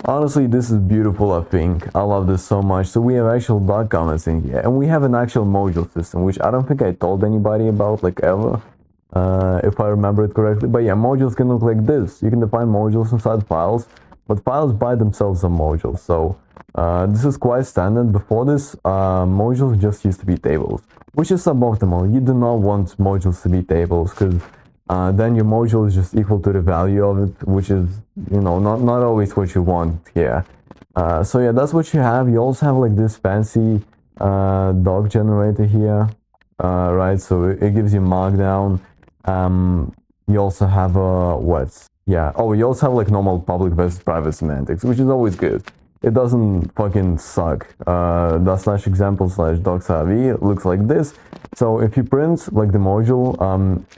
Honestly, this is beautiful, I think. I love this so much. So we have actual dot comments in here, and we have an actual module system, which I don't think I told anybody about, like, ever, if I remember it correctly. But yeah, modules can look like this. You can define modules inside files, but files by themselves are modules. So this is quite standard. Before this, modules just used to be tables, which is suboptimal. You do not want modules to be tables, because then your module is just equal to the value of it, which is, you know, not always what you want here. So yeah, that's what you have. You also have like this fancy doc generator here, right? So it gives you markdown. You also have what? Yeah. Oh, you also have like normal public versus private semantics, which is always good. It doesn't fucking suck. /example/docs.rv looks like this. So if you print like the module,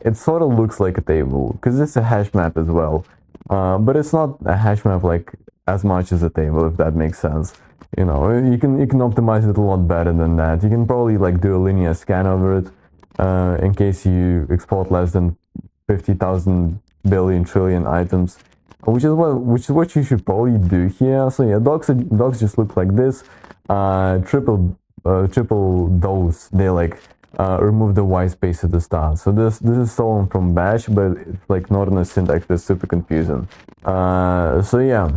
it sort of looks like a table because it's a hash map as well. But it's not a hash map like as much as a table, if that makes sense. You know, you can optimize it a lot better than that. You can probably like do a linear scan over it in case you export less than 50,000 billion trillion items. Which is what you should probably do here. So yeah, docs just look like this. Triple dose, they like remove the white space at the start. So this is stolen from Bash, but it's like not in a syntax that's super confusing. So yeah,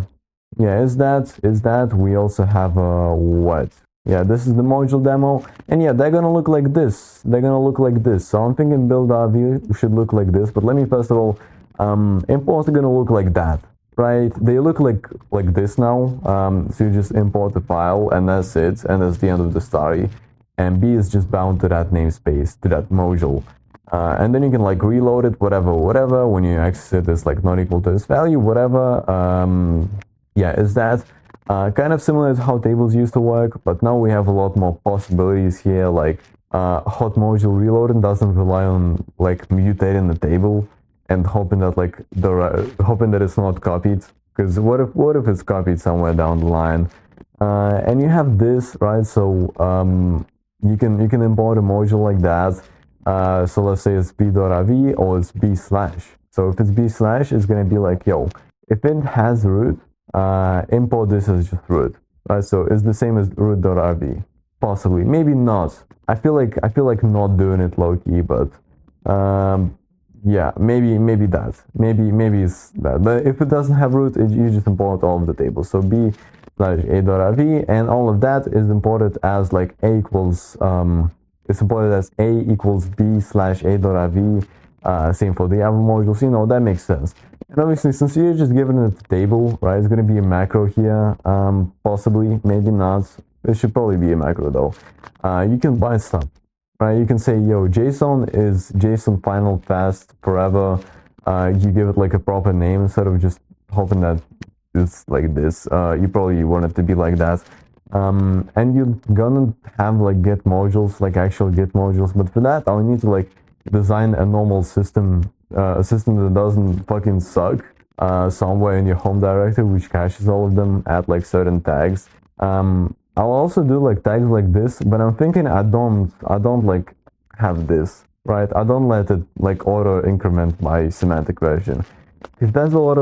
is that we also have what? Yeah, this is the module demo, and yeah, they're gonna look like this. So I'm thinking build.rv should look like this. But let me first of all. Imports are gonna look like that, right? They look like this now. So you just import the file, and that's it, and that's the end of the story. And B is just bound to that namespace, to that module. And then you can like reload it, whatever. When you access it, it's like not equal to this value, whatever. Yeah, is that kind of similar to how tables used to work, but now we have a lot more possibilities here. Like hot module reloading doesn't rely on like mutating the table and hoping that it's not copied, because what if it's copied somewhere down the line? And you have this, right? So you can import a module like that. So let's say it's b.rv or it's b/. So if it's b/, it's gonna be like, yo, if it has root, import this as just root, right? So it's the same as root.rv, possibly, maybe not. I feel like not doing it low key, but yeah, maybe it's that. But if it doesn't have root, you just import all of the tables. So b/a.rv, and all of that is imported as like a equals it's imported as a equals b/a.rv. Same for the other modules. You know, that makes sense. And obviously, since you're just giving it a table, right, it's going to be a macro here. Possibly, maybe not. It should probably be a macro though. You can bind stuff. Right, you can say, yo, JSON is JSON final fast forever. You give it like a proper name instead of just hoping that it's like this. You probably want it to be like that. And you're gonna have like get modules, like actual get modules. But for that, I'll need to like design a normal system, a system that doesn't fucking suck somewhere in your home directory, which caches all of them at like certain tags. I'll also do like tags like this, but I'm thinking I don't like have this, right? I don't let it like auto increment my semantic version, because there's a lot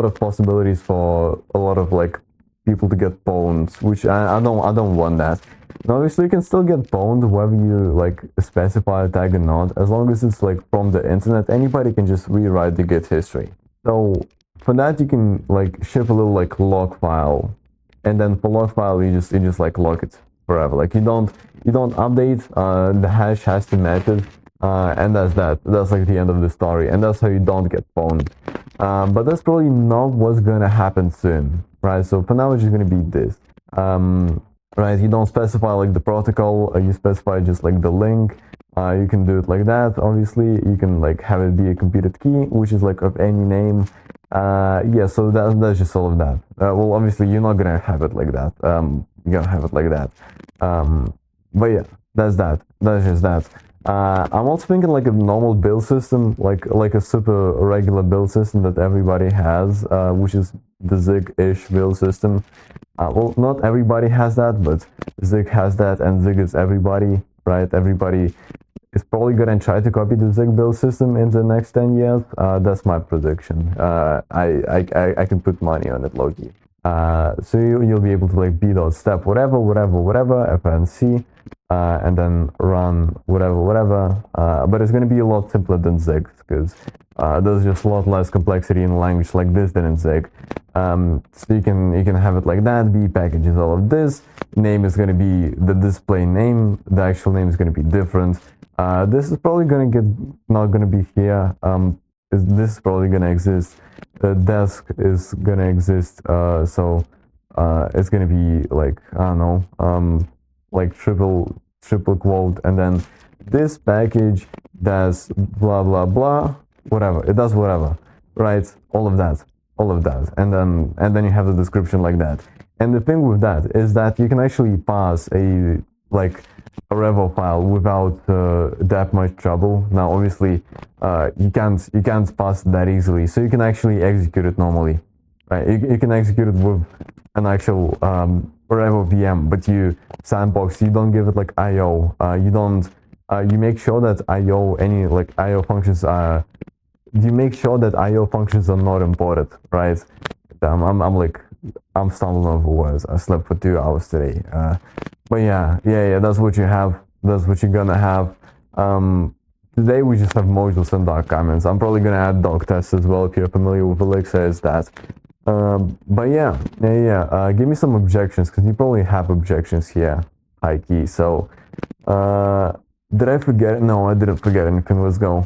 of possibilities for a lot of like people to get pwned, which I don't want that. And obviously you can still get pwned whether you like specify a tag or not, as long as it's like from the internet. Anybody can just rewrite the git history. So for that you can like ship a little like log file. And then for log file, you just like log it forever. Like you don't update. The hash has to match it, and that's that. That's like the end of the story, and that's how you don't get pwned. But that's probably not what's gonna happen soon, right? So for now, it's just gonna be this. Right? You don't specify like the protocol. You specify just like the link. You can do it like that. Obviously, you can like have it be a computed key, which is like of any name. Yeah, so that's just all of that. Well, obviously you're not gonna have it like that. You're gonna have it like that. But yeah, that's just that. I'm also thinking like a normal build system, like a super regular build system that everybody has, which is the Zig-ish build system. Well, not everybody has that, but Zig has that, and Zig is everybody, right? Everybody is probably gonna try to copy the Zig build system in the next 10 years. That's my prediction. I can put money on it, low-key. So you'll be able to like b.step whatever, FNC, and then run whatever. But it's gonna be a lot simpler than Zig because there's just a lot less complexity in a language like this than in Zig. So you can have it like that. B packages all of this. Name is gonna be the display name. The actual name is gonna be different. This is probably not gonna be here. This is probably gonna exist. The desk is gonna exist. So it's gonna be like, I don't know, like triple quote, and then this package does blah blah blah, whatever. It does whatever, right? All of that, and then you have the description like that. And the thing with that is that you can actually pass a Revo file without that much trouble. Now, obviously, you can't pass that easily, so you can actually execute it normally, right? You can execute it with an actual Revo VM, but you sandbox. You don't give it like IO. You make sure that IO functions are. You make sure that IO functions are not imported, right? I'm stumbling over words. I slept for 2 hours today. But yeah, that's what you have. That's what you're gonna have. Today we just have modules and dark comments. I'm probably gonna add dog tests as well if you're familiar with Elixir as that. But yeah. Give me some objections because you probably have objections here, high key. So, did I forget? No, I didn't forget anything. Let's go.